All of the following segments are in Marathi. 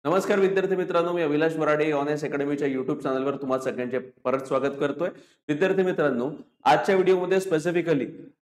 नमस्कार विद्यार्थी मित्रांनो, मी अविनाश वराडे ऑनएस अकॅडमीच्या युट्यूब चॅनलवर तुम्हाला सगळ्यांचे परत स्वागत करतोय. विद्यार्थी मित्रांनो, आजच्या व्हिडिओमध्ये स्पेसिफिकली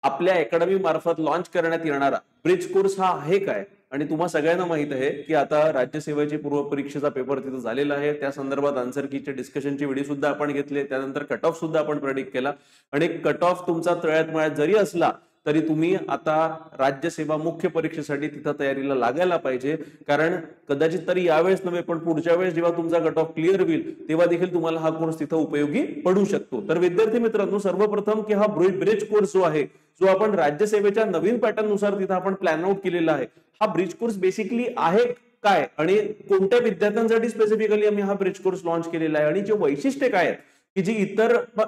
आपल्या अकॅडमी मार्फत लॉन्च करण्यात येणारा ब्रिज कोर्स हा आहे काय, आणि तुम्हा सगळ्यांना माहित आहे की आता राज्यसेवेची पूर्व परीक्षेचा पेपर तिथे झालेला आहे. त्या संदर्भात आन्सर कीचे डिस्कशनची व्हिडिओ सुद्धा आपण घेतले, त्यानंतर कट ऑफ सुद्धा आपण प्रेडिक्ट केला. आणि कट ऑफ तुमचा तळ्यात मळ्यात जरी असला तरी तुम्ही आता राज्यसेवा मुख्य परीक्षेसाठी तिथं तयारीला लागायला पाहिजे. कारण कदाचित तरी यावेळेस नव्हे पण पुढच्या वेळेस जेव्हा तुमचा कट ऑफ क्लिअर होईल तेव्हा देखील तुम्हाला हा कोर्स तिथं उपयोगी पडू शकतो. तर विद्यार्थी मित्रांनो, सर्वप्रथम की हा ब्रिज कोर्स जो आहे, जो आपण राज्यसेवेच्या नवीन पॅटर्न नुसार तिथं आपण प्लॅन आउट केलेला आहे, हा ब्रिज कोर्स बेसिकली आहे काय आणि कोणत्या विद्यार्थ्यांसाठी स्पेसिफिकली आम्ही हा ब्रिज कोर्स लॉन्च केलेला आहे, आणि जे वैशिष्ट्य काय आहेत की जी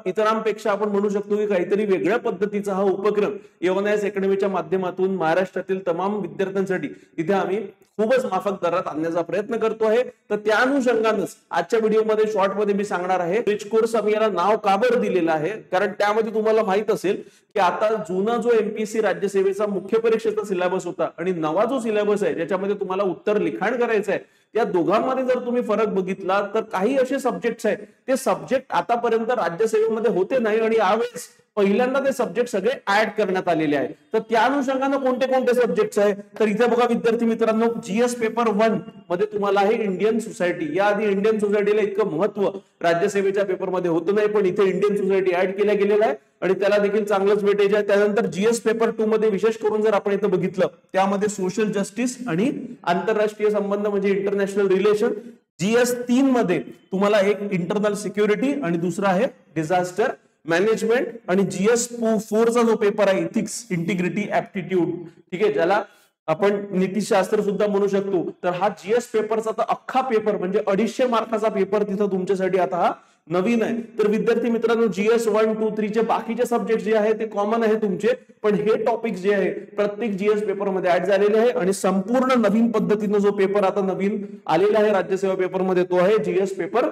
इतरांपेक्षा आपण म्हणू शकतो की काहीतरी वेगळ्या पद्धतीचा हा उपक्रम एओनएस अकॅडमीच्या माध्यमातून महाराष्ट्रातील तमाम विद्यार्थ्यांसाठी तिथे आम्ही खूपच माफक दरात आणण्याचा प्रयत्न करतो आहे. तर त्या अनुषंगानेच आजच्या व्हिडिओमध्ये शॉर्टमध्ये मी सांगणार आहे ब्रिज कोर्स आम्ही याला नाव का बरं दिलेलं आहे. कारण त्यामध्ये तुम्हाला माहित असेल की आता जुना जो एमपीएससी राज्यसेवेचा मुख्य परीक्षेचा सिलेबस होता आणि नवा जो सिलेबस आहे ज्याच्यामध्ये तुम्हाला उत्तर लिखाण करायचं आहे, या दोघांमध्ये जर तुम्ही फरक बघितला तर काही असे सब्जेक्ट्स आहेत, ते सब्जेक्ट आतापर्यंत राज्यसेवेमध्ये होते नाही आणि यावेळेस पहिल्यांदा ते सब्जेक्ट सगळे ऍड करण्यात आलेले आहे. तर त्या अनुषंगाने कोणते कोणते सब्जेक्ट्स आहे, तर इथे बघा विद्यार्थी मित्रांनो, जीएस पेपर 1 मध्ये तुम्हाला आहे इंडियन सोसायटी. या आधी इंडियन सोसायटीला इतकं महत्व राज्यसेवेच्या पेपरमध्ये होतं नाही, पण इथे इंडियन सोसायटी ऍड केल्या गेलेला आहे आणि त्याला देखील चांगलंच वेटेज आहे. त्यानंतर जीएस पेपर 2 मध्ये विशेष करून जर आपण इथं बघितलं त्यामध्ये सोशल जस्टिस आणि आंतरराष्ट्रीय संबंध म्हणजे इंटरनॅशनल रिलेशन. जीएस 3 मध्ये तुम्हाला एक इंटरनल सिक्युरिटी आणि दुसरा आहे डिझास्टर मॅनेजमेंट. आणि जीएस 4 चा जो पेपर आहे इथिक्स इंटिग्रिटी ऍप्टिट्यूड, ठीक आहे, ज्याला आपण नीतिशास्त्र सुद्धा म्हणू शकतो. तर हा जीएस पेपरचा आता अख्खा पेपर म्हणजे 250 मार्काचा पेपर तिथं तुमच्यासाठी आता हा नवीन आहे. तर विद्यार्थी मित्रांनो, जीएस 1, 2, 3 चे बाकीचे सब्जेक्ट जे आहे ते कॉमन आहे तुमचे, पण हे टॉपिक जे आहे प्रत्येक जीएस पेपर मध्ये ऍड झालेले आहे. आणि संपूर्ण नवीन पद्धतीने जो पेपर आता नवीन आलेला आहे राज्यसेवा पेपरमध्ये तो आहे जीएस पेपर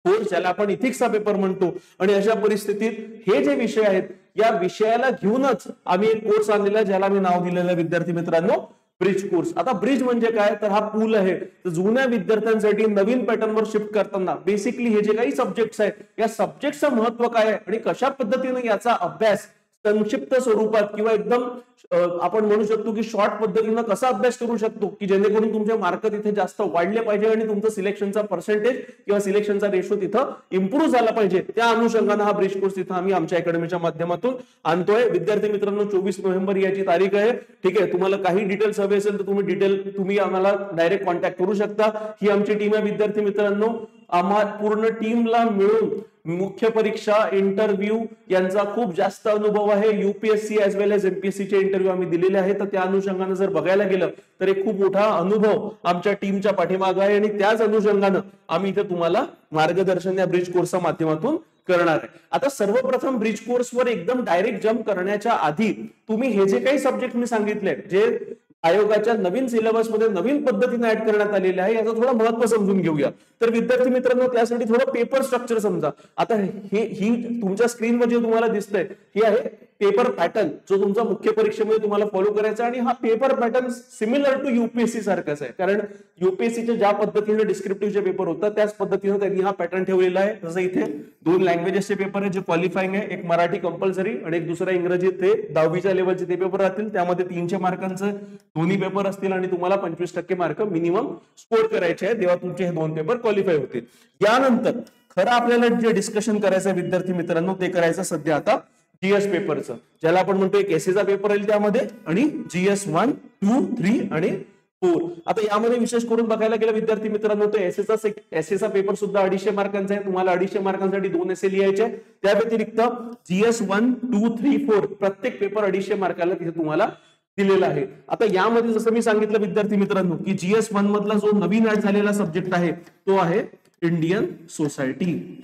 4, ज्याला आपण इथिक्सचा पेपर म्हणतो. आणि अशा परिस्थितीत हे जे विषय आहेत या विषयाला घेऊनच आम्ही एक कोर्स आणलेला ज्याला मी नाव दिलेलं आहे विद्यार्थी मित्रांनो ब्रिज कोर्स. आता ब्रिज म्हणजे काय, तर हा पूल आहे. तर जुन्या विद्यार्थ्यांसाठी नवीन पॅटर्नवर शिफ्ट करताना बेसिकली हे जे काही सब्जेक्ट्स आहेत या सब्जेक्टचं महत्व काय आहे आणि कशा पद्धतीने याचा अभ्यास संक्षिप्त स्वरूपात किंवा एकदम आपण म्हणू शकतो की शॉर्ट पद्धतीने कसा अभ्यास करू शकतो की जेणेकरून तुमचे मार्क तिथे जास्त वाढले पाहिजे आणि तुमचं सिलेक्शनचा पर्सेंटेज किंवा सिलेक्शनचा रेशो तिथं इम्प्रूव्ह झाला पाहिजे. त्या अनुषंगाने हा ब्रिज कोर्स तिथं आम्ही आमच्या अकॅडमीच्या माध्यमातून आणतोय. विद्यार्थी मित्रांनो, 24 नोव्हेंबर याची तारीख आहे. ठीक आहे, तुम्हाला काही डिटेल्स हवे असेल तर तुम्ही आम्हाला डायरेक्ट कॉन्टॅक्ट करू शकता. ही आमची टीम आहे विद्यार्थी मित्रांनो. आम्हा पूर्ण टीमला मिळून मुख्य परीक्षा इंटरव्ह्यू यांचा खूप जास्त अनुभव आहे. युपीएससी एज वेल एज एमपीएससी चे इंटरव्ह्यू आम्ही दिलेले आहेत. तर त्या अनुषंगाने जर बघायला गेलं तर एक खूप मोठा अनुभव आमच्या टीमच्या पाठीमागे आहे आणि त्याच अनुषंगाने आम्ही इथे तुम्हाला मार्गदर्शन या ब्रिज कोर्सच्या माध्यमातून करणार आहे. आता सर्वप्रथम ब्रिज कोर्सवर एकदम डायरेक्ट जम्प करण्याच्या आधी तुम्ही हे जे काही सब्जेक्ट मी सांगितले जे आयोगाच्या नवीन सिलेबस मध्ये नवीन पद्धतीने ऍड करण्यात आलेले आहे याचं थोडं महत्व समजून घेऊया. तर विद्यार्थी मित्रांनो, त्यासाठी थोडं पेपर स्ट्रक्चर समजा. आता ही तुमच्या स्क्रीनवर जे तुम्हाला दिसतंय ही आहे पेपर पॅटर्न, जो तुमचा मुख्य परीक्षेमध्ये तुम्हाला फॉलो करायचा. आणि हा paper pattern similar to UPSC सारखाच आहे, कारण युपीएससीच्या ज्या पद्धतीने डिस्क्रिप्टिव्हचे पेपर होतात त्याच पद्धतीने त्यांनी हा पॅटर्न ठेवलेला आहे. जसं इथे 2 लँग्वेजेसचे पेपर आहे जे क्वालिफाईंग आहे, एक मराठी कंपल्सरी आणि एक दुसरा इंग्रजी. ते 10वीच्या लेवलचे ते पेपर राहतील, त्यामध्ये 300 मार्कांचे दोन्ही पेपर असतील आणि तुम्हाला 25% मार्क मिनिमम स्कोर करायचे आहे तेव्हा तुमचे हे 2 पेपर क्वालिफाय होतील. यानंतर खरं आपल्याला जे डिस्कशन करायचं आहे विद्यार्थी मित्रांनो ते करायचं सध्या आता जीएस पेपरचं, ज्याला आपण म्हणतो एक एसएचा पेपर येईल त्यामध्ये, आणि जीएस 1, 2, 3 आणि 4. आता यामध्ये विशेष करून बघायला गेलं विद्यार्थी मित्रांनो तर एसएचा पेपर सुद्धा 250 मार्कांचा आहे. तुम्हाला 250 मार्कांसाठी 2 एसए लिहायचे. त्या व्यतिरिक्त जीएस 1, 2, 3, 4 प्रत्येक पेपर 250 मार्काला तिथे तुम्हाला दिलेला आहे. आता यामध्ये जसं मी सांगितलं विद्यार्थी मित्रांनो की जीएस 1 मधला जो नवीन ऍड झालेला सब्जेक्ट आहे तो आहे इंडियन सोसायटी.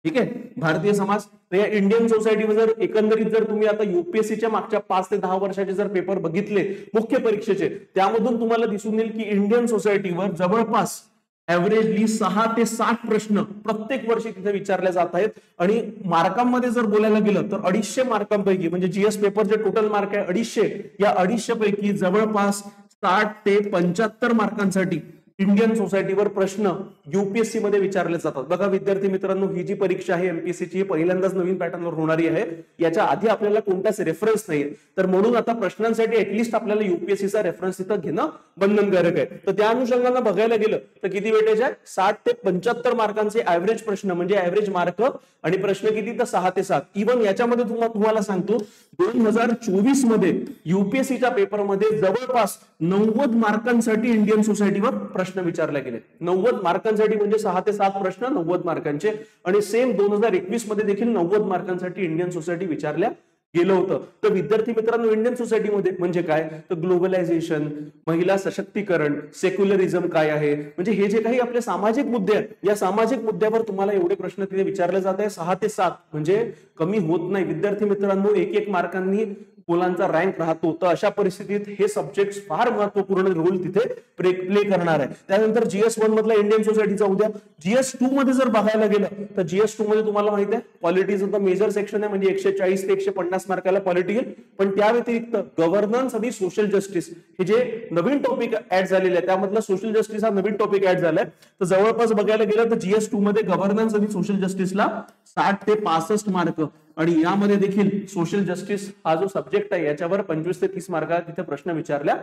ठीक आहे, भारतीय समाज. तर या इंडियन सोसायटीवर जर एकंदरीत जर तुम्ही आता युपीएससीच्या मागच्या 5 ते 10 वर्षाचे जर पेपर बघितले मुख्य परीक्षेचे, त्यामधून तुम्हाला दिसून येईल की इंडियन सोसायटीवर जवळपास ऍव्हरेजली 6 ते 7 प्रश्न प्रत्येक वर्षी तिथे विचारले जात आहेत. आणि मार्कांमध्ये जर बोलायला गेलं तर 250 मार्कांपैकी म्हणजे जीएस पेपरचे टोटल मार्क आहे 250, या 250 पैकी जवळपास 60 ते 75 मार्कांसाठी इंडियन सोसायटीवर प्रश्न युपीएससी मध्ये विचारले जातात. बघा विद्यार्थी मित्रांनो, ही जी परीक्षा आहे एमपीएससी ची पहिल्यांदाच नवीन पॅटर्नवर होणारी आहे. याच्या आधी आपल्याला कोणताच रेफरन्स नाहीये, तर म्हणून आता प्रश्नांसाठी ऍटलिस्ट आपल्याला युपीएससीचा रेफरन्स इथं घेणं बंधनकारक आहे. तर त्या अनुषंगाने बघायला गेलं तर किती वेटेज आहे, 60 ते 75 मार्कांचे ऍव्हरेज प्रश्न म्हणजे ऍव्हरेज मार्क, आणि प्रश्न किती तर 6 ते 7. इव्हन याच्यामध्ये तुम्हाला सांगतो 2024 मध्ये युपीएससीच्या पेपरमध्ये जवळपास 90 मार्कांसाठी इंडियन सोसायटीवर प्रश्न विचारले गेले. 90 मार्कांसाठी म्हणजे 6 ते 7 प्रश्न 90 मार्कांचे. आणि सेम 2021 मध्ये देखील 90 मार्कांसाठी इंडियन सोसायटी विचारल्या गेलं होतं. तर विद्यार्थी मित्रांनो, इंडियन सोसायटीमध्ये म्हणजे काय, तर ग्लोबलायझेशन, महिला सशक्तीकरण, सेक्युलरिझम काय आहे, म्हणजे हे जे काही आपले सामाजिक मुद्दे आहेत, या सामाजिक मुद्द्यावर तुम्हाला एवढे प्रश्न तिथे विचारले जात आहे. 6 ते 7 म्हणजे कमी होत नाही विद्यार्थी मित्रांनो. 1-1 मार्कांनी मुलांचा रँक राहतो. तर अशा परिस्थितीत हे सब्जेक्ट फार महत्वपूर्ण रोल तिथे प्ले करणार आहे. त्यानंतर GS1 मधला इंडियन सोसायटीचा उद्या GS2 मध्ये जर बघायला गेलं तर GS2 मध्ये तुम्हाला माहिती आहे पॉलिटिक्स मेजर सेक्शन आहे, म्हणजे 140 ते 150 मार्काला पॉलिटी येईल. पण त्या व्यतिरिक्त गव्हर्नन्स आणि सोशल जस्टिस हे जे नवीन टॉपिक ऍड झालेले आहे, त्यामधला सोशल जस्टिस हा नवीन टॉपिक ऍड झालाय. तर जवळपास बघायला गेलं तर GS2 मध्ये गव्हर्नन्स आणि सोशल जस्टिसला 60 ते 65 मार्क, आणि यामध्ये देखील सोशल जस्टिस हा जो सब्जेक्ट आहे याच्यावर 25 ते 30 मार्क तिथे प्रश्न विचारल्या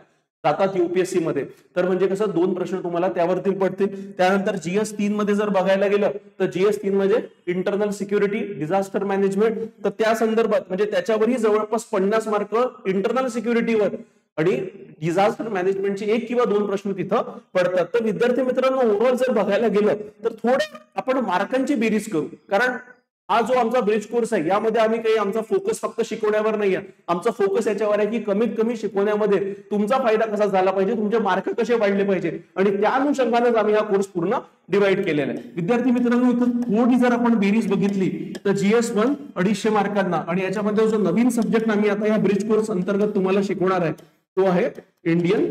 जातात युपीएससी मध्ये. तर म्हणजे कसं 2 प्रश्न तुम्हाला त्यावरती पडतील. त्यानंतर GS3 मध्ये जर बघायला गेलं तर GS3 मध्ये इंटरनल सिक्युरिटी, डिझास्टर मॅनेजमेंट, तर त्या संदर्भात म्हणजे त्याच्यावरही जवळपास 50 मार्क इंटरनल सिक्युरिटीवर आणि डिझास्टर मॅनेजमेंटचे 1 किंवा 2 प्रश्न तिथं पडतात. तर विद्यार्थी मित्रांनो, ओव्हरऑल जर बघायला गेलं तर थोडे आपण मार्कांची बेरीज करू, कारण हा जो आमचा ब्रिज कोर्स आहे यामध्ये आम्ही काही आमचा फोकस फक्त शिकवण्यावर नाही आहे. आमचा फोकस याच्यावर आहे की कमीत कमी शिकवण्यामध्ये तुमचा फायदा कसा झाला पाहिजे, तुमचे मार्क कसे वाढले पाहिजे, आणि त्या अनुषंगानेच आम्ही हा कोर्स पूर्ण डिवाइड केलेला आहे. विद्यार्थी मित्रांनो, इथं थोडी जर आपण बेरीज बघितली तर GS1 250 मार्कांना, आणि याच्यामध्ये जो नवीन सब्जेक्ट आम्ही आता या ब्रिज कोर्स अंतर्गत तुम्हाला शिकवणार आहे तो आहे इंडियन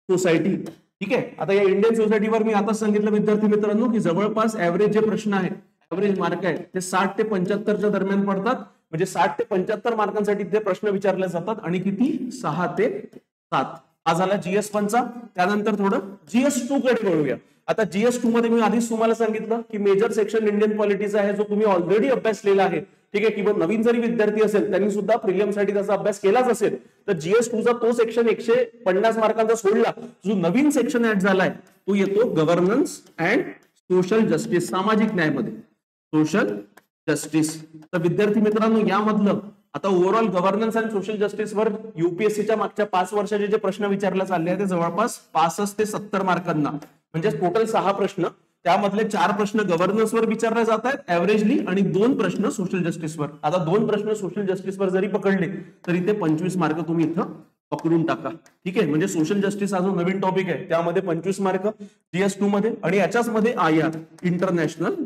सोसायटी. ठीक आहे. आता या इंडियन सोसायटीवर मी आता सांगितलं विद्यार्थी मित्रांनो की जवळपास ऍव्हरेज जे प्रश्न आहेत, ऍव्हरेज मार्क आहे ते 60 ते 75च्या दरम्यान पडतात. म्हणजे 60 ते 75 मार्कांसाठी ते प्रश्न विचारले जातात, आणि किती 6 ते 7. हा झाला GS1 चा. त्यानंतर थोडं GS2 कडे वळूया. आता GS2 मध्ये मी आधीच तुम्हाला सांगितलं की मेजर सेक्शन इंडियन पॉलिटिक्स आहे, जो तुम्ही ऑलरेडी अभ्यासलेला आहे. ठीक आहे. किंवा नवीन जरी विद्यार्थी असेल त्यांनी सुद्धा प्रिलियम साठी त्याचा अभ्यास केलाच असेल, तर GS2 चा तो सेक्शन 150 मार्कांचा सोडला. जो नवीन सेक्शन ऍड झालाय तो येतो गव्हर्नन्स अँड सोशल जस्टिस, सामाजिक न्यायमध्ये सोशल जस्टिस. तर विद्यार्थी मित्रांनो, यामधलं आता overall governance and social justice वर युपीएससीच्या मागच्या 5 वर्षाचे जे प्रश्न विचारले चालले आहेत ते जवळपास 65 ते 70 मार्कांना, म्हणजे टोटल 6 प्रश्न, त्यामधले 4 प्रश्न गव्हर्नन्स वर विचारले जात आहेत ऍव्हरेजली, आणि 2 प्रश्न सोशल जस्टिसवर. आता 2 प्रश्न सोशल जस्टिसवर जरी पकडले तरी ते 25 मार्क तुम्ही इथं पकडून टाका. ठीक आहे. म्हणजे सोशल जस्टिस हा जो नवीन टॉपिक आहे त्यामध्ये 25 मार्क GS2 मध्ये, आणि याच्याच मध्ये IR इंटरनॅशनल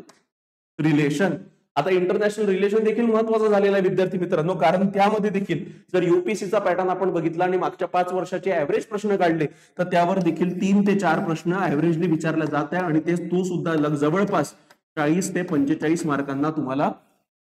रिलेशन. आता इंटरनॅशनल रिलेशन देखील महत्वाचा झालेला आहे विद्यार्थी मित्रांनो, कारण त्यामध्ये देखील जर युपीएससीचा पॅटर्न आपण बघितला आणि मागच्या 5 वर्षाचे ऍव्हरेज प्रश्न काढले तर त्यावर देखील 3 ते 4 प्रश्न ऍव्हरेजली विचारले जात आहे, आणि ते तो सुद्धा जवळपास 40 ते 45 मार्कांना तुम्हाला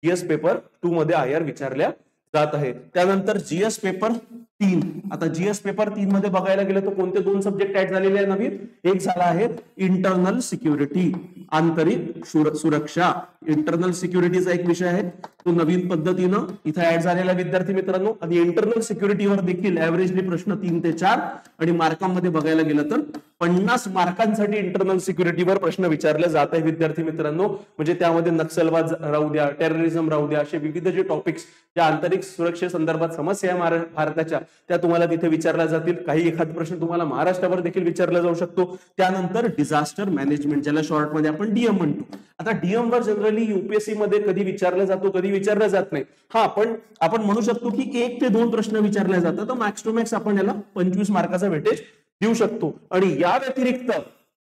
GS पेपर 2 मध्ये IR विचारल्या जात आहे. त्यानंतर GS पेपर 3. आता GS पेपर 3 मध्ये बघायला गेलं तर कोणते 2 सब्जेक्ट ऍड झालेले आहे नवीन. एक झाला आहे इंटरनल सिक्युरिटी, आंतरिक सुरक्षा. इंटरनल सिक्युरिटीचा एक विषय आहे तो नवीन पद्धतीनं इथे ऍड झालेला विद्यार्थी मित्रांनो, आणि इंटरनल सिक्युरिटीवर देखील ऍव्हरेजली प्रश्न 3 ते 4, आणि मार्कांमध्ये बघायला गेलं तर 50 मार्कांसाठी इंटरनल सिक्युरिटीवर प्रश्न विचारले जात आहे विद्यार्थी मित्रांनो. म्हणजे त्यामध्ये नक्षलवाद राहू द्या, टेररिझम राहू द्या, असे विविध जे टॉपिक्स ज्या आंतरिक सुरक्षेसंदर्भात समस्या आहे भारताच्या त्या तुम्हाला तिथे विचारल्या जातील. काही एखाद प्रश्न तुम्हाला महाराष्ट्रावर देखील विचारला जाऊ शकतो. त्यानंतर डिझास्टर मॅनेजमेंट, ज्याला शॉर्ट मध्ये आपण DM म्हणतो. आता DM वर जनरली युपीएससी मध्ये कधी विचारला जातो, कधी विचारला जात नाही. हा, पण आपण म्हणू शकतो की 1 ते 2 प्रश्न विचारले जातात, तर मॅक्स टू मॅक्स आपण याला 25 मार्काचा वेटेज देऊ शकतो. आणि या व्यतिरिक्त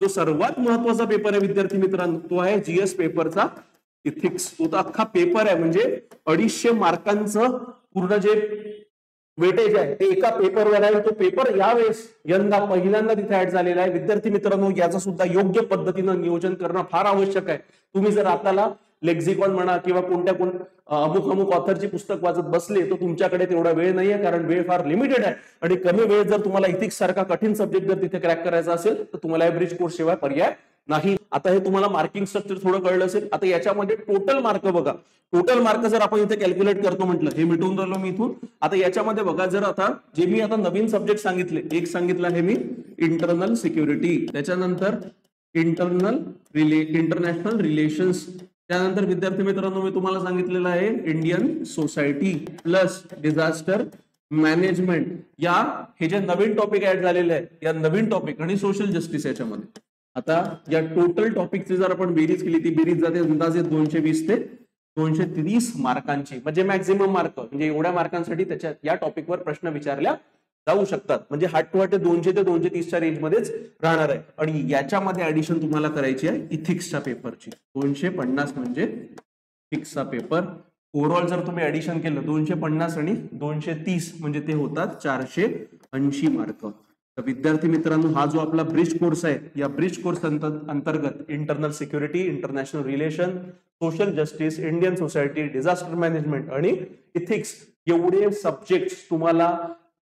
जो सर्वात महत्वाचा पेपर आहे विद्यार्थी मित्रांनो तो आहे GS पेपरचा इथिक्स. तो तर अख्खा पेपर आहे, म्हणजे 250 मार्कांचं पूर्ण जे वेटेज आहे ते एका पेपरवर आहे. तो पेपर यावेळेस यंदा पहिल्यांदा तिथे ऍड झालेला आहे विद्यार्थी मित्रांनो. याचं सुद्धा योग्य पद्धतीनं नियोजन करणं फार आवश्यक आहे. तुम्ही जर आपल्याला लेक्झिकॉन म्हणा किंवा अमुक अमुक ऑथरची पुस्तक वाचत बसले तर तुमच्याकडे तेवढा वेळ नाहीये, कारण वेळ फार लिमिटेड आहे आणि कमी वेळ जर तुम्हाला इथिक्स सारखा कठीण सब्जेक्ट जर तिथे क्रॅक करायचा असेल तर तुम्हाला ब्रिज कोर्स शिवाय पर्याय नाही. आता हे तुम्हाला मार्किंग स्ट्रक्चर थोडं कळलं असेल. आता याच्यामध्ये टोटल मार्क बघा, टोटल मार्क जर आपण इथे कॅल्क्युलेट करतो म्हटलं, हे मिटवून राहिलो मी इथून. आता याच्यामध्ये बघा, जर आता जे मी आता नवीन सब्जेक्ट सांगितले, एक सांगितलं आहे मी इंटरनल सिक्युरिटी, त्याच्यानंतर इंटरनॅशनल रिलेशन्स, त्यानंतर विद्यार्थी मित्रांनो मी तुम्हाला सांगितलेलं आहे Indian society plus disaster management. हे जे नवीन टॉपिक ऍड झालेले आहे, या नवीन टॉपिक आणि सोशल जस्टिस याच्यामध्ये. आता या टोटल टॉपिकची जर आपण बेरीज केली, ती बेरीज जाते अंदाजे 220 ते 230 मार्कांची, म्हणजे मॅक्झिमम मार्क, म्हणजे एवढ्या मार्कांसाठी त्याच्या या टॉपिकवर प्रश्न विचारल्या जाऊ शकतात. म्हणजे हाट टू हाट 200 ते 230च्या रेंज मध्येच राहणार आहे. आणि याच्यामध्ये ऍडिशन तुम्हाला करायची आहे इथिक्सच्या पेपरची. 250 म्हणजे इथिक्सचा पेपर. ओव्हरऑल जर तुम्ही ऍडिशन केलं 250 आणि 230 म्हणजे ते होतात 480 मार्क. तर विद्यार्थी मित्रांनो, हा जो आपला ब्रिज कोर्स आहे, या ब्रिज कोर्स अंतर्गत internal security, international relation, social justice, Indian society, disaster management आणि इथिक्स एवढे सब्जेक्ट तुम्हाला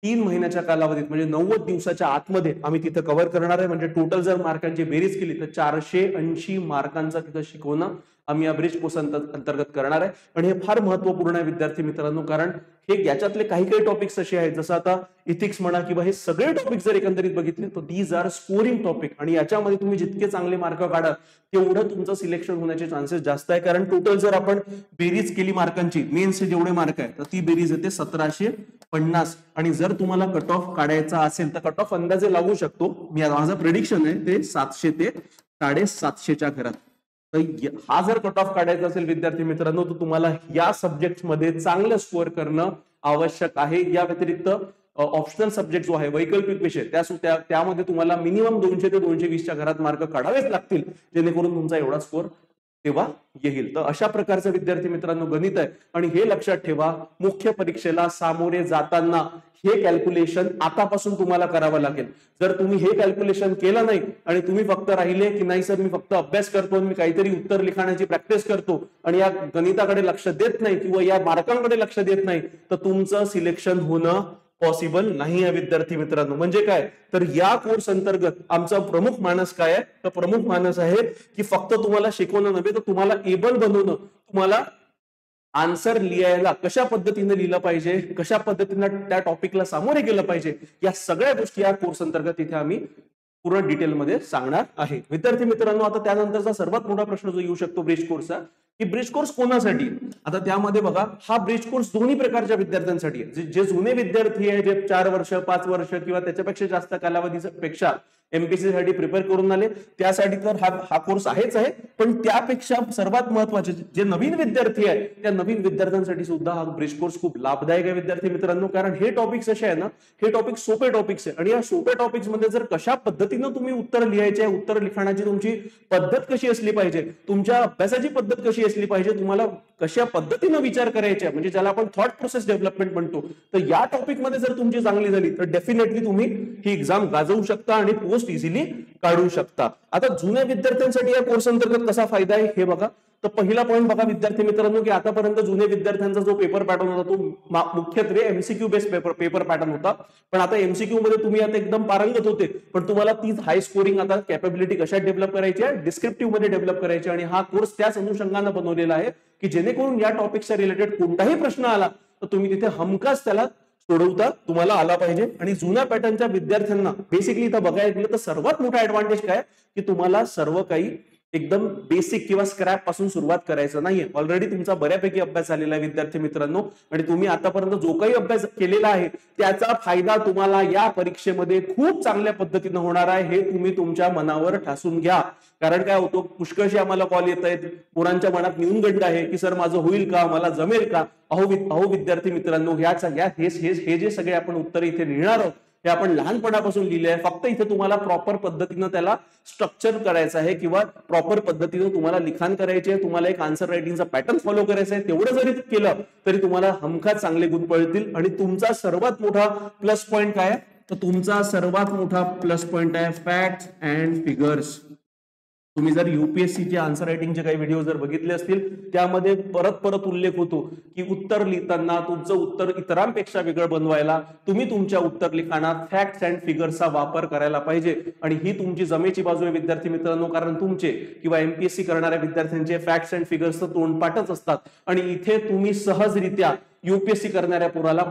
3 महिन्याच्या कालावधीत म्हणजे 90 दिवसाच्या आतमध्ये आम्ही तिथं कव्हर करणार आहे. म्हणजे टोटल जर मार्कांची बेरीज केली तर 480 मार्कांचं तिथं शिकवणं आम्ही या ब्रिज कोर्स अंतर्गत करणार आहे. आणि हे फार महत्वपूर्ण आहे विद्यार्थी मित्रांनो, कारण हे याच्यातले काही टॉपिक्स असे आहेत, जसं आता इथिक्स म्हणा किंवा हे सगळे टॉपिक जर एकंदरीत बघितले तर दीज आर स्कोरिंग टॉपिक. आणि याच्यामध्ये तुम्ही जितके चांगले मार्क काढा तेवढं तुमचं सिलेक्शन होण्याचे चान्सेस जास्त आहे. कारण टोटल जर आपण बेरीज केली मार्कांची, मेन्सचे जेवढे मार्क आहे तर ती बेरीज येते 1750. आणि जर तुम्हाला कट ऑफ काढायचा असेल तर कट ऑफ अंदाजे लागू शकतो. माझं प्रेडिक्शन आहे ते 700 ते 750च्या घरात. तर हा जर कट ऑफ काढायचा असेल विद्यार्थी मित्रांनो, तर तुम्हाला या सब्जेक्ट मध्ये चांगलं स्कोअर करणं आवश्यक आहे. या व्यतिरिक्त ऑप्शनल सब्जेक्ट जो आहे, वैकल्पिक विषय, त्यामध्ये तुम्हाला मिनिमम 200 ते 220च्या घरात मार्क काढावेच लागतील, जेणेकरून तुमचा एवढा स्कोअर तेव्हा येईल. तर अशा प्रकारचं विद्यार्थी मित्रांनो गणित आहे. आणि हे लक्षात ठेवा, मुख्य परीक्षेला सामोरे जाताना हे कॅल्क्युलेशन आतापासून तुम्हाला करावं लागेल. जर तुम्ही हे कॅल्क्युलेशन केलं नाही आणि तुम्ही फक्त राहिले की नाही सर मी फक्त अभ्यास करतो, मी काहीतरी उत्तर लिखाण्याची प्रॅक्टिस करतो आणि या गणिताकडे लक्ष देत नाही किंवा या मार्कांकडे लक्ष देत नाही, तर तुमचं सिलेक्शन होणं पॉसिबल नाही आहे विद्यार्थी मित्रांनो. म्हणजे काय, तर या कोर्स अंतर्गत आमचा प्रमुख मानस काय आहे, तर प्रमुख मानस आहे की फक्त तुम्हाला शिकवणं नव्हे तर तुम्हाला एबल बनवणं, तुम्हाला आन्सर लिहायला कशा पद्धतीने लिहिलं पाहिजे, कशा पद्धतीने त्या टॉपिकला सामोरे गेलं पाहिजे, या सगळ्या गोष्टी या कोर्स अंतर्गत इथे आम्ही पूर्ण डिटेलमध्ये सांगणार आहे. विद्यार्थी मित्रांनो, आता त्यानंतरचा सर्वात मोठा प्रश्न जो येऊ शकतो ब्रिज कोर्सचा, की ब्रिज कोर्स कोणासाठी. आता त्यामध्ये बघा, हा ब्रिज कोर्स दोन्ही प्रकारच्या विद्यार्थ्यांसाठी आहे. जे जुने विद्यार्थी आहे, जे 4 वर्ष 5 वर्ष किंवा त्याच्यापेक्षा जास्त कालावधीपेक्षा एमपीएससी साठी प्रिपेअर करून आले, त्यासाठी तर हा कोर्स आहेच आहे. पण त्यापेक्षा सर्वात महत्वाचे जे नवीन विद्यार्थी आहे, त्या नवीन विद्यार्थ्यांसाठी सुद्धा हा ब्रिज कोर्स खूप लाभदायक आहे विद्यार्थी मित्रांनो. कारण हे टॉपिक्स असे आहे ना, हे टॉपिक सोपे टॉपिक्स आहे. आणि या सोप्या टॉपिक्स मध्ये जर कशा पद्धतीनं तुम्ही उत्तर लिहायचे, उत्तर लिखाणाची तुमची पद्धत कशी असली पाहिजे, तुमच्या अभ्यासाची पद्धत कशी असली पाहिजे, तुम्हाला कशा पद्धतीनं विचार करायचे, म्हणजे ज्याला आपण थॉट प्रोसेस डेव्हलपमेंट म्हणतो, तर या टॉपिक मध्ये जर तुमची चांगली झाली तर डेफिनेटली तुम्ही ही एक्झाम गाजवू शकता आणि पोस्ट इझिली काढू शकता. आता जुन्या विद्यार्थ्यांसाठी या कोर्स अंतर्गत कसा फायदा आहे हे बघा. तर पहिला पॉईंट बघा विद्यार्थी मित्रांनो, की आतापर्यंत जुने विद्यार्थ्यांचा जो पेपर पॅटर्न होता तो मुख्यत्वे एमसीक्यू बेस्ड पेपर पॅटर्न होता. पण आता एमसीक्यू मध्ये तुम्ही आता एकदम पारंगत होते, पण तुम्हाला तीच हाय स्कोरिंग आता कॅपेबिलिटी कशा डेव्हलप करायची आहे, डिस्क्रिप्टिव्ह मध्ये डेव्हलप करायची. आणि हा कोर्स त्याच अनुषंगाने बनवलेला आहे की जेणेकरून या टॉपिकच्या रिलेटेड कोणताही प्रश्न आला तर तुम्ही तिथे हमखास त्याला सोडवता तुम्हाला आला पाहिजे. आणि जुन्या पॅटर्नच्या विद्यार्थ्यांना बेसिकली इथं बघायला गेलं तर सर्वात मोठा ऍडव्हान्टेज काय, की तुम्हाला सर्व काही एकदम बेसिक किंवा स्क्रॅप पासून सुरुवात करायचं नाहीये. ऑलरेडी तुमचा बऱ्यापैकी अभ्यास झालेला आहे विद्यार्थी मित्रांनो, आणि तुम्ही आतापर्यंत जो काही अभ्यास केलेला आहे त्याचा फायदा तुम्हाला या परीक्षेमध्ये खूप चांगल्या पद्धतीने होणार आहे. हे तुम्ही तुमच्या मनावर ठासून घ्या. कारण काय होतो, पुष्कळशी आम्हाला कॉल येत आहेत, पोरांच्या मनात न्यूनगंड आहे की सर माझं होईल का, मला जमेल का. अहो विद्यार्थी मित्रांनो, हे जे सगळे आपण उत्तर इथे लिहिणार आहोत हे आपण लहानपणापासून लिहिले आहे. फक्त इथे तुम्हाला प्रॉपर पद्धतीनं त्याला स्ट्रक्चर करायचं आहे किंवा प्रॉपर पद्धतीनं तुम्हाला लिखाण करायचे आहे, तुम्हाला एक आन्सर रायटिंगचा पॅटर्न फॉलो करायचा आहे. तेवढं जरी केलं तरी तुम्हाला हमखास चांगले गुण पडतील. आणि तुमचा सर्वात मोठा प्लस पॉईंट काय आहे, तर तुमचा सर्वात मोठा प्लस पॉईंट आहे फॅक्ट्स अँड फिगर्स. तुम्ही जर युपीएससीचे आन्सर रायटिंगचे काही व्हिडिओ जर बघितले असतील त्यामध्ये परत परत उल्लेख होतो की उत्तर लिहिताना तुमचं उत्तर इतरांपेक्षा वेगळं बनवायला तुम्ही तुमच्या उत्तर लिखाणात फॅक्ट्स अँड फिगर्सचा वापर करायला पाहिजे. आणि ही तुमची जमेची बाजू आहे विद्यार्थी मित्रांनो, कारण तुमचे किंवा एमपीएससी करणाऱ्या विद्यार्थ्यांचे फॅक्ट्स अँड फिगर्स तोंडपाठच असतात आणि इथे तुम्ही सहजरित्या युपीएससी करणाऱ्या पोराला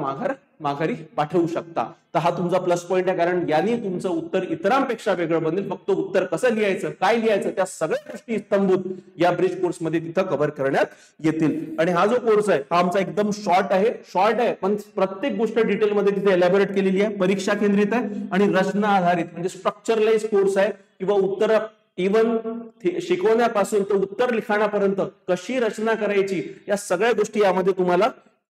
माघारी पाठवू शकता. तर हा तुमचा प्लस पॉईंट आहे, कारण याने तुमचं उत्तर इतरांपेक्षा वेगळं बनेल. फक्त उत्तर कसं लिहायचं, काय लिहायचं, त्या सगळ्या गोष्टी इत्थंभूत या ब्रिज कोर्स मध्ये तिथं कव्हर करण्यात येतील. आणि हा जो कोर्स आहे हा आमचा एकदम शॉर्ट आहे पण प्रत्येक गोष्ट डिटेलमध्ये तिथे एलॅबोरेट केलेली आहे, परीक्षा केंद्रित आहे आणि रचना आधारित म्हणजे स्ट्रक्चरलाइज कोर्स आहे. किंवा उत्तर इव्हन शिकवण्यापासून तर उत्तर लिखाणापर्यंत कशी रचना करायची या सगळ्या गोष्टी यामध्ये तुम्हाला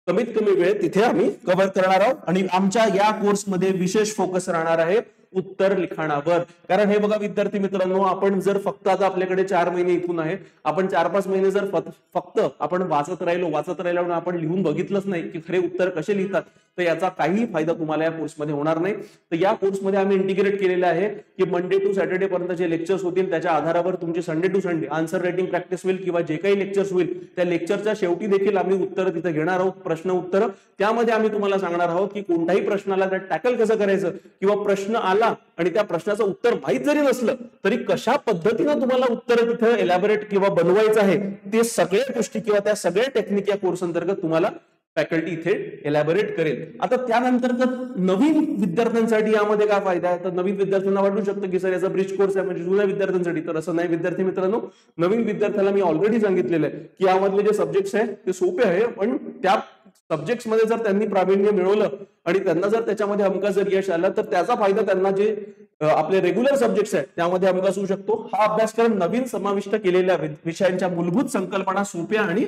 कमीत कमी वेळ तिथे आम्ही कव्हर करणार आहोत. आणि आमच्या या कोर्समध्ये विशेष फोकस राहणार आहे उत्तर लिखाणावर. कारण हे बघा विद्यार्थी मित्रांनो, आपण जर फक्त आता आपल्याकडे 4 महिने इथून आहे, आपण 4-5 महिने जर फक्त आपण वाचत राहिलो आणि आपण लिहून बघितलंच नाही की खरे उत्तर कसे लिहितात, तर याचा काहीही फायदा तुम्हाला या कोर्समध्ये होणार नाही. तर या कोर्समध्ये आम्ही इंटिग्रेट केलेलं आहे की मंडे टू सॅटर्डे पर्यंत जे लेक्चर्स होतील त्याच्या आधारावर तुमची Sunday to Sunday answer writing practice होईल किंवा जे काही लेक्चर्स होईल त्या लेक्चरच्या शेवटी देखील आम्ही उत्तर तिथे घेणार आहोत, प्रश्न उत्तर. त्यामध्ये आम्ही तुम्हाला सांगणार आहोत की कोणत्याही प्रश्नाला टॅकल कसं करायचं किंवा प्रश्न आला आणि त्या प्रश्नाचं उत्तर माहित जरी नसलं तरी कशा पद्धतीने तुम्हाला उत्तर तिथे एलॅबोरेट किंवा बनवायचं आहे ते सगळ्या गोष्टी किंवा त्या सगळ्या टेक्निक या कोर्स अंतर्गत तुम्हाला फॅकल्टी इथे एलॅबोरेट करेल. आता त्यानंतर तर नवीन विद्यार्थ्यांसाठी यामध्ये काय फायदा आहे, तर नवीन विद्यार्थ्यांना वाटू शकतं की सर याचा ब्रिज कोर्स आहे म्हणजे जुन्या विद्यार्थ्यांसाठी, तर असं नाही विद्यार्थी मित्रांनो. नवीन विद्यार्थ्याला मी ऑलरेडी सांगितलेलं आहे की यामधले जे सब्जेक्ट्स आहे ते सोपे आहे, पण त्या सब्जेक्ट्स मध्ये जर त्यांनी प्रावीण्य मिळवलं आणि त्यांना जर त्याच्यामध्ये हमखास जर यश आलं तर त्याचा फायदा त्यांना जे आपले रेग्युलर सब्जेक्ट्स आहेत त्यामध्ये हमखास होऊ शकतो. हा अभ्यासक्रम नवीन समाविष्ट केलेल्या विषयांच्या मूलभूत संकल्पना सोप्या आणि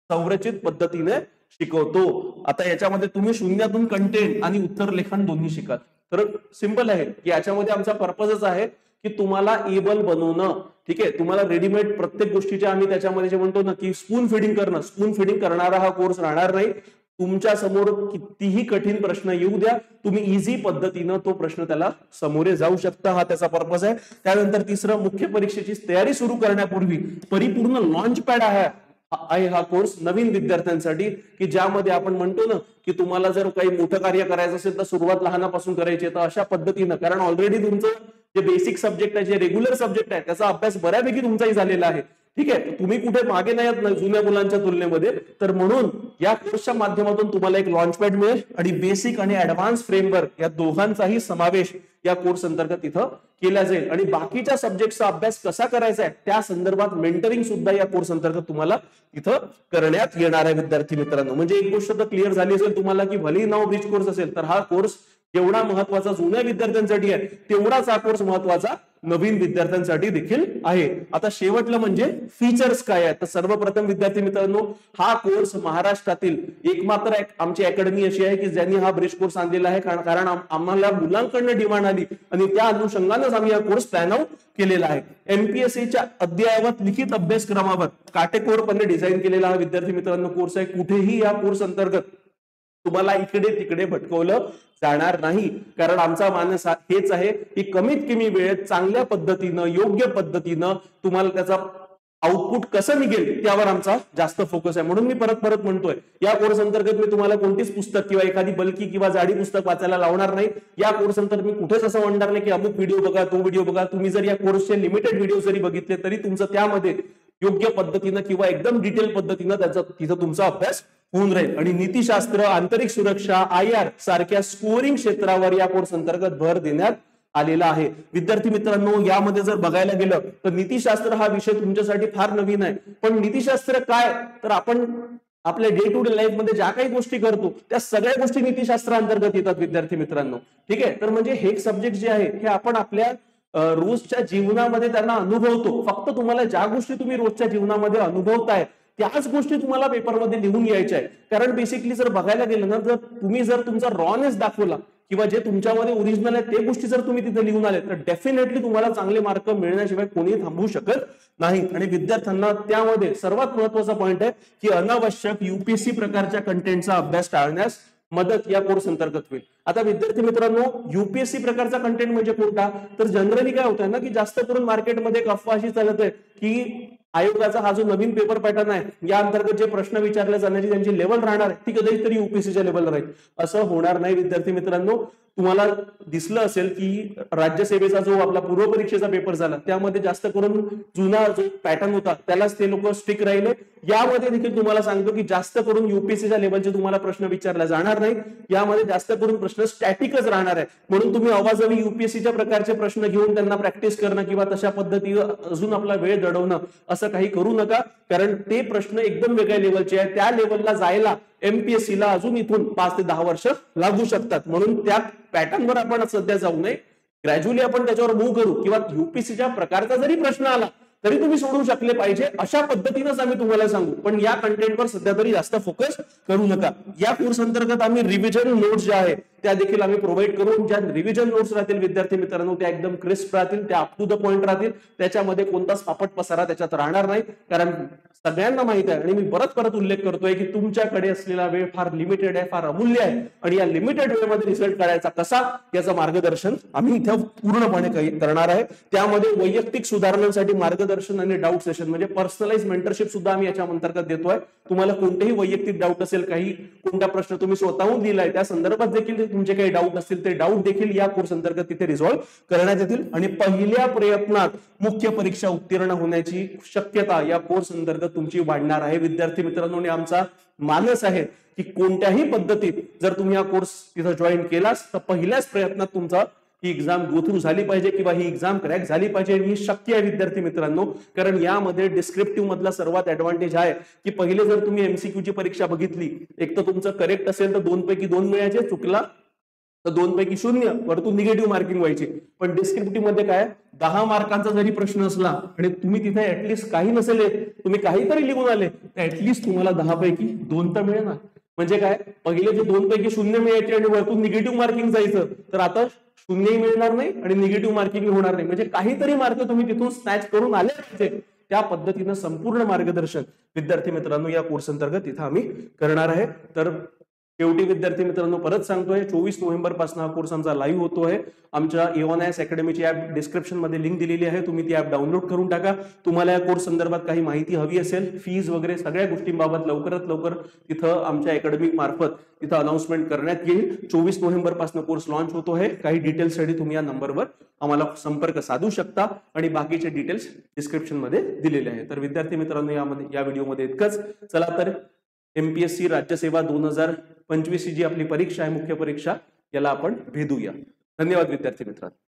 संरचित पद्धतीने शिकवतो. आता याच्यामध्ये तुम्ही शून्यातून कंटेंट आणि उत्तर लेखन दोन्ही शिकाल. तर सिंपल आहे की याच्यामध्ये आमचा पर्पजच आहे की तुम्हाला एबल बनवणं. ठीक आहे, तुम्हाला रेडीमेड प्रत्येक गोष्टीच्या आम्ही त्याच्यामध्ये जे म्हणतो ना की स्पून फिडिंग करणारा हा कोर्स राहणार नाही. तुमच्या समोर कितीही कठीण प्रश्न येऊ द्या, तुम्ही इझी पद्धतीनं तो प्रश्न त्याला सामोरे जाऊ शकता, हा त्याचा पर्पज आहे. त्यानंतर तिसरं, मुख्य परीक्षेची तयारी सुरू करण्यापूर्वी परिपूर्ण लॉन्च पॅड आहे हा कोर्स नवीन विद्यार्थ्यांसाठी, की ज्यामध्ये आपण म्हणतो ना की तुम्हाला जर काही मोठं कार्य करायचं असेल तर सुरुवात लहानापासून करायची. तर अशा पद्धतीनं, कारण ऑलरेडी तुमचं जे बेसिक सब्जेक्ट आहे, जे रेग्युलर सब्जेक्ट आहे त्याचा अभ्यास बऱ्यापैकी तुमचाही झालेला आहे. ठीक आहे, तुम्ही कुठे मागे नाही आहात जुन्या मुलांच्या तुलनेमध्ये. तर म्हणून या कोर्सच्या माध्यमातून तुम्हाला एक लॉन्च पॅड मिळेल आणि बेसिक आणि ऍडव्हान्स फ्रेमवर्क या दोघांचाही समावेश या कोर्स अंतर्गत इथं केला जाईल. आणि बाकीच्या सब्जेक्टचा अभ्यास कसा करायचा आहे त्या संदर्भात मेंटरिंग सुद्धा या कोर्स अंतर्गत तुम्हाला इथं करण्यात येणार आहे विद्यार्थी मित्रांनो. म्हणजे एक गोष्ट तर क्लिअर झाली असेल तुम्हाला की भलेही नाव ब्रिज कोर्स असेल तर हा कोर्स जेवढा महत्वाचा जुन्या विद्यार्थ्यांसाठी आहे तेवढाच हा कोर्स महत्वाचा नवीन विद्यार्थ्यांसाठी देखील आहे. आता शेवटलं म्हणजे फीचर्स काय आहेत. तर सर्वप्रथम विद्यार्थी मित्रांनो, हा कोर्स महाराष्ट्रातील एकमात्र आमची अकॅडमी अशी आहे की ज्यांनी हा ब्रिज कोर्स आणलेला आहे, कारण आम्हाला मुलांकडनं डिमांड आली आणि त्या अनुषंगानेच आम्ही हा कोर्स प्लॅन आउट केलेला आहे. एमपीएससीच्या अद्ययावत लिखित अभ्यासक्रमावर काटेकोरपणे डिझाईन केलेला हा विद्यार्थी मित्रांनो कोर्स आहे. कुठेही या कोर्स अंतर्गत तुम्हाला इकडे तिकडे भटकवलं जाणार नाही, कारण आमचा मानस हेच आहे की कमीत कमी वेळेत चांगल्या पद्धतीनं योग्य पद्धतीनं तुम्हाला त्याचा आउटपुट कसं निघेल त्यावर आमचा जास्त फोकस आहे. म्हणून मी परत म्हणतोय, या कोर्स अंतर्गत मी तुम्हाला कोणतीच पुस्तक किंवा एखादी बल्की किंवा जाडी पुस्तक वाचायला लावणार नाही. या कोर्स अंतर्गत मी कुठेच असं म्हणणार नाही की अमुक व्हिडिओ बघा, तो व्हिडिओ बघा. तुम्ही जर या कोर्सचे लिमिटेड व्हिडिओ जरी बघितले तरी तुमचं त्यामध्ये योग्य पद्धतीनं किंवा एकदम डिटेल पद्धतीनं त्याचा तिथं तुमचा अभ्यास होऊन राहील. आणि नीतिशास्त्र, आंतरिक सुरक्षा, IR सारख्या स्कोरिंग क्षेत्रावर या कोर्स अंतर्गत भर देण्यात आलेला आहे. विद्यार्थी मित्रांनो, यामध्ये जर बघायला गेलं तर नीतिशास्त्र हा विषय तुमच्यासाठी फार नवीन आहे. पण नीतिशास्त्र काय, तर आपण आपल्या डे टू डे लाईफ मध्ये ज्या काही गोष्टी करतो त्या सगळ्या गोष्टी नीतिशास्त्र अंतर्गत येतात विद्यार्थी मित्रांनो. ठीक आहे, तर म्हणजे हे सब्जेक्ट जे आहे हे आपण आपल्या रोजच्या जीवनामध्ये त्यांना अनुभवतो. फक्त तुम्हाला ज्या गोष्टी तुम्ही रोजच्या जीवनामध्ये अनुभवताय त्याच गोष्टी तुम्हाला पेपरमध्ये लिहून यायच्या आहे. कारण बेसिकली जर बघायला गेलं ना, जर तुम्ही जर तुमचा रॉनेस दाखवला किंवा जे तुमच्यामध्ये ओरिजिनल आहे ते गोष्टी जर तुम्ही तिथे लिहून आले तर डेफिनेटली तुम्हाला चांगले मार्क मिळण्याशिवाय कोणी थांबवू शकत नाही. आणि विद्यार्थ्यांना त्यामध्ये सर्वात महत्वाचा पॉईंट आहे की अनावश्यक UPSC प्रकारच्या कंटेंटचा अभ्यास टाळण्यास मदत या कोर्स अंतर्गत होईल. आता विद्यार्थी मित्रांनो, युपीएससी प्रकारचा कंटेंट म्हणजे कोणता, तर जनरली काय होतंय ना, की जास्त करून मार्केटमध्ये एक अफवा अशी चालत आहे की आयोगाचा हा जो नवीन पेपर पॅटर्न आहे या अंतर्गत जे प्रश्न विचारले जाण्याची त्यांची लेवल राहणार आहे ती कधीतरी युपीएससीच्या लेवलला राहील. असं होणार नाही विद्यार्थी मित्रांनो. तुम्हाला दिसलं असेल की राज्यसेवेचा जो आपला पूर्व परीक्षेचा पेपर झाला त्यामध्ये जास्त करून जुना जो पॅटर्न होता त्यालाच ते लोक स्टिक राहिले. यामध्ये देखील तुम्हाला सांगतो की जास्त करून युपीएससीच्या लेवलचे तुम्हाला प्रश्न विचारले जाणार नाही. यामध्ये जास्त करून प्रश्न स्टॅटिकच राहणार आहे. म्हणून तुम्ही आवाजावी युपीएससीच्या प्रकारचे प्रश्न घेऊन त्यांना प्रॅक्टिस करणं किंवा तशा पद्धतीनं अजून आपला वेळ दडवणं असं काही करू नका, कारण ते प्रश्न एकदम वेगळ्या लेवलचे आहे. त्या लेवलला जायला एमपीएससीला अजून इथून 5 ते 10 वर्ष लागू शकतात. म्हणून त्या पॅटर्नवर आपण सध्या जाऊ नये, ग्रॅज्युअली आपण त्याच्यावर मूव्ह करू किंवा युपीएससीच्या प्रकारचा जरी प्रश्न आला तरी तुम्ही सोडू शकले पाहिजे अशा पद्धतीनेच आम्ही तुम्हाला सांगू. पण या कंटेंटवर सध्या तरी जास्त फोकस करू नका. या कोर्स अंतर्गत आम्ही रिव्हिजन नोट्स ज्या आहेत त्या देखील आम्ही प्रोव्हाइड करू. ज्या रिव्हिजन नोट्स राहतील विद्यार्थी मित्रांनो त्या एकदम क्रिस्प राहतील, त्या अप टू द पॉइंट राहतील. त्याच्यामध्ये कोणताच फापट पसारा त्याच्यात राहणार नाही, कारण सगळ्यांना माहित आहे आणि मी परत उल्लेख करतोय की तुमच्याकडे असलेला वेळ फार लिमिटेड आहे, फार अमूल्य आहे. आणि या लिमिटेड वेळेमध्ये रिझल्ट काढायचा कसा याचं मार्गदर्शन आम्ही इथे पूर्णपणे करणार आहे. त्यामध्ये वैयक्तिक सुधारणांसाठी मार्गदर्शन आणि डाऊट सेशन म्हणजे पर्सनलाइज मेंटरशिप सुद्धा आम्ही याच्या अंतर्गत देतोय. तुम्हाला कोणतेही वैयक्तिक डाऊट असेल, काही कोणता प्रश्न तुम्ही स्वतःहून दिलाय त्या संदर्भात देखील तुमचे काही डाऊट असतील ते डाऊट देखील या कोर्स अंतर्गत तिथे रिझॉल्व्ह करण्यात येतील. आणि पहिल्या प्रयत्नात मुख्य परीक्षा उत्तीर्ण होण्याची शक्यता या कोर्स अंतर्गत तुमची वाढणार आहे. विद्यार्थी मित्रांनो, आणि आमचा मानस आहे की कोणत्याही पद्धतीत जर तुम्ही हा कोर्स तिथं जॉईन केलास तर पहिल्याच प्रयत्नात तुमचा ही एक्झाम गो थ्रू झाली पाहिजे किंवा ही एक्झाम क्रॅक झाली पाहिजे. ही शक्य आहे विद्यार्थी मित्रांनो, कारण यामध्ये डिस्क्रिप्टिव्ह मधला सर्वात ऍडव्हान्टेज आहे की पहिले जर तुम्ही एमसीक्यूची परीक्षा बघितली, एक तर तुमचं करेक्ट असेल तर 2 पैकी 2 मिळायचे, चुकला तर 2 पैकी 0 वरतून निगेटिव्ह मार्किंग व्हायची. पण डिस्क्रिप्टिव्ह मध्ये काय 10 मार्कांचा जरी प्रश्न असला आणि तुम्ही तिथे ऍटलिस्ट काही नसेल तुम्ही काहीतरी लिहून आले तर ऍटलिस्ट तुम्हाला 10 पैकी 2 तर मिळेल. म्हणजे काय, पहिले जे 2 पैकी 0 मिळायचे आणि वरतून निगेटिव्ह मार्किंग जायचं, तर आता 0 मिळणार नाही आणि निगेटिव्ह मार्किंग होणार नाही. म्हणजे काहीतरी मार्क तुम्ही तिथून स्नॅच करून आले पाहिजे. त्या पद्धतीनं संपूर्ण मार्गदर्शन विद्यार्थी मित्रांनो या कोर्स अंतर्गत इथं आम्ही करणार आहे. तर शेवटी विद्यार्थी मित्रांनो परत सांगतोय, 24 नोव्हेंबर पासून हा कोर्स आमचा लाईव्ह होतोय. आमच्या एओनायस अकॅडमीची ऍप डिस्क्रिप्शन मध्ये लिंक दिलेली आहे, तुम्ही ती ऍप डाउनलोड करून टाका. तुम्हाला या कोर्स संदर्भात काही माहिती हवी असेल, फीज वगैरे सगळ्या गोष्टींबाबत लवकरात लवकर तिथं आमच्या अकॅडमी मार्फत तिथं अनाउन्समेंट करण्यात येईल. 24 नोव्हेंबर पासून कोर्स लॉन्च होतो आहे. काही डिटेल्ससाठी तुम्ही या नंबरवर आम्हाला संपर्क साधू शकता आणि बाकीचे डिटेल्स डिस्क्रिप्शन मध्ये दिलेले आहे. तर विद्यार्थी मित्रांनो या व्हिडिओमध्ये इतकंच. चला तर एमपीएससी राज्यसेवा 2025 जी आपली परीक्षा आहे, मुख्य परीक्षा, याला आपण भेदूया. धन्यवाद विद्यार्थी मित्रांनो.